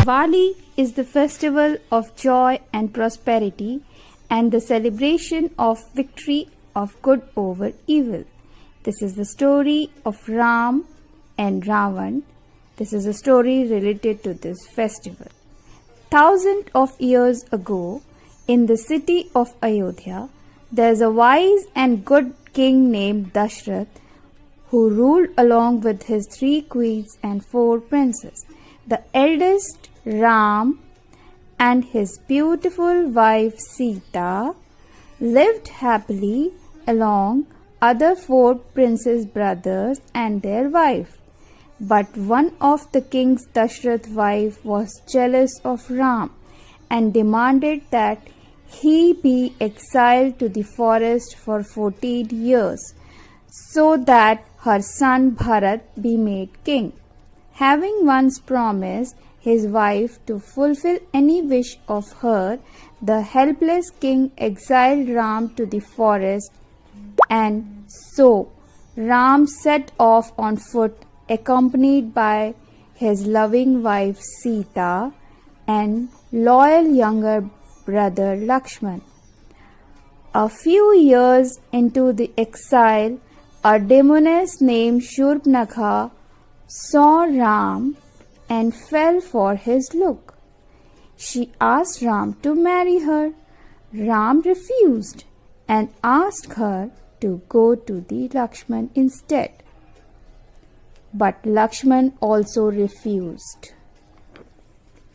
Diwali is the festival of joy and prosperity and the celebration of victory of good over evil. This is the story of Ram and Ravana. This is a story related to this festival. Thousands of years ago, in the city of Ayodhya, there is a wise and good king named Dashrath who ruled along with his 3 queens and 4 princes. The eldest, Ram, and his beautiful wife Sita lived happily along other 4 princes' brothers and their wife. But one of the king's Dashrath's wife was jealous of Ram and demanded that he be exiled to the forest for 14 years so that her son Bharat be made king. Having once promised his wife to fulfill any wish of her, the helpless king exiled Ram to the forest, and so Ram set off on foot accompanied by his loving wife Sita and loyal younger brother Lakshman. A few years into the exile, a demoness named Shurpanakha saw Ram and fell for his look. She asked Ram to marry her. Ram refused and asked her to go to the Lakshman instead. But Lakshman also refused.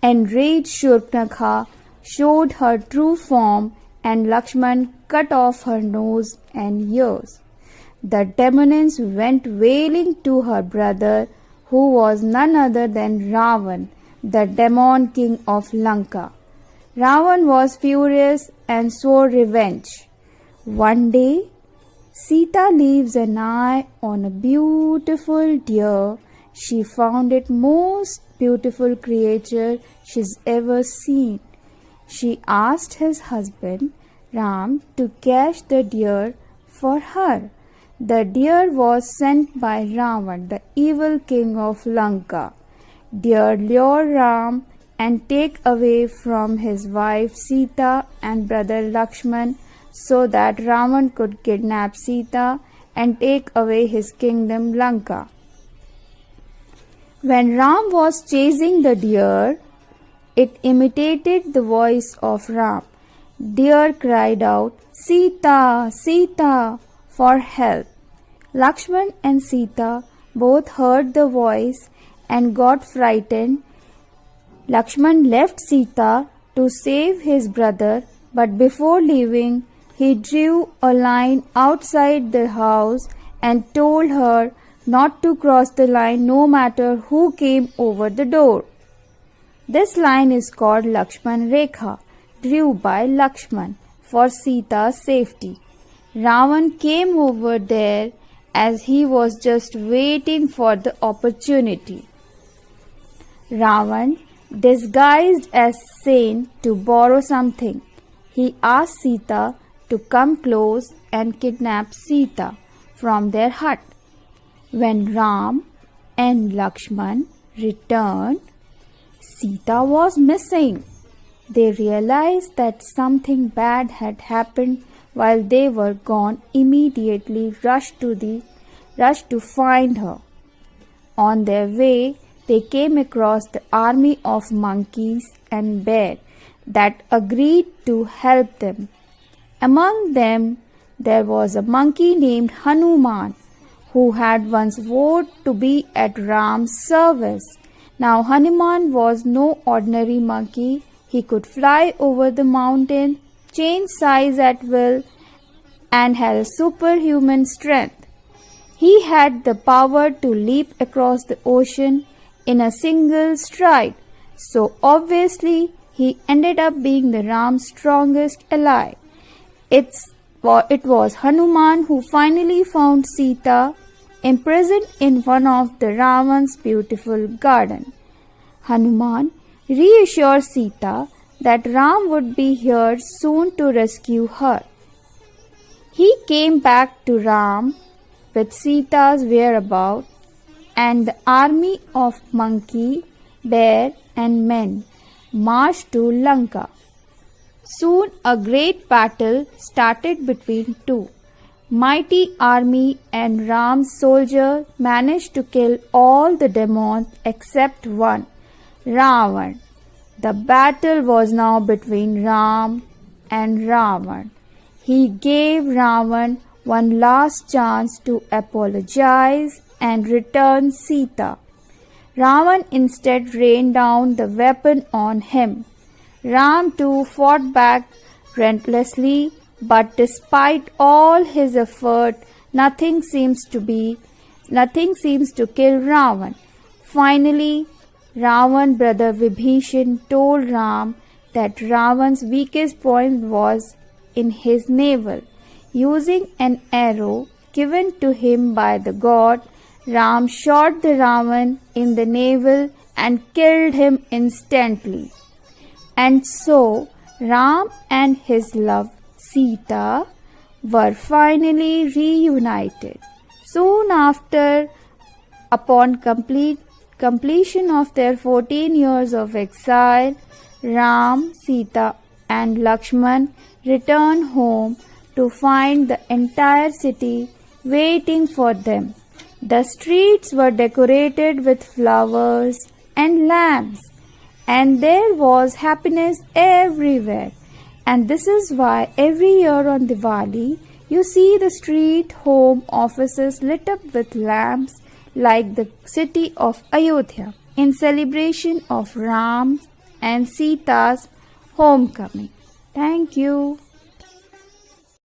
Enraged, Shurpanakha showed her true form and Lakshman cut off her nose and ears. The demoness went wailing to her brother, who was none other than Ravana, the demon king of Lanka. Ravana was furious and swore revenge. One day, Sita leaves an eye on a beautiful deer. She found it most beautiful creature she's ever seen. She asked his husband, Ram, to catch the deer for her. The deer was sent by Ravana, the evil king of Lanka. Deer lure Ram and take away from his wife Sita and brother Lakshman so that Ravana could kidnap Sita and take away his kingdom Lanka. When Ram was chasing the deer, it imitated the voice of Ram. Deer cried out, Sita, Sita, for help. Lakshman and Sita both heard the voice and got frightened. Lakshman left Sita to save his brother, but before leaving, he drew a line outside the house and told her not to cross the line no matter who came over the door. This line is called Lakshman Rekha, drew by Lakshman for Sita's safety. Ravana came over there as he was just waiting for the opportunity. Ravana, disguised as saint to borrow something, he asked Sita to come close and kidnap Sita from their hut. When Ram and Lakshman returned, Sita was missing. They realized that something bad had happened. While they were gone, immediately rushed to find her. On their way, they came across the army of monkeys and bears that agreed to help them. Among them, there was a monkey named Hanuman, who had once vowed to be at Ram's service. Now Hanuman was no ordinary monkey. He could fly over the mountain, change size at will, and had a superhuman strength. He had the power to leap across the ocean in a single stride. So obviously, he ended up being the Ram's strongest ally. It was Hanuman who finally found Sita imprisoned in one of the Ravana's beautiful garden. Hanuman reassured Sita that Ram would be here soon to rescue her. He came back to Ram with Sita's whereabouts and the army of monkeys bear, and men marched to Lanka. Soon a great battle started between two mighty army, and Ram's soldier managed to kill all the demons except one, Ravana. The battle was now between Ram and Ravana. He gave Ravana one last chance to apologize and return Sita. Ravana instead rained down the weapon on him. Ram too fought back relentlessly, but despite all his effort, nothing seems to kill Ravana. Finally, Ravana's brother Vibhishan told Ram that Ravana's weakest point was in his navel. Using an arrow given to him by the god, Ram shot the Ravana in the navel and killed him instantly. And so Ram and his love Sita were finally reunited. Soon after, upon completion of their 14 years of exile, Ram, Sita and Lakshman returned home to find the entire city waiting for them. The streets were decorated with flowers and lamps, and there was happiness everywhere. And this is why every year on Diwali, you see the street home offices lit up with lamps like the city of Ayodhya in celebration of Ram's and Sita's homecoming. Thank you.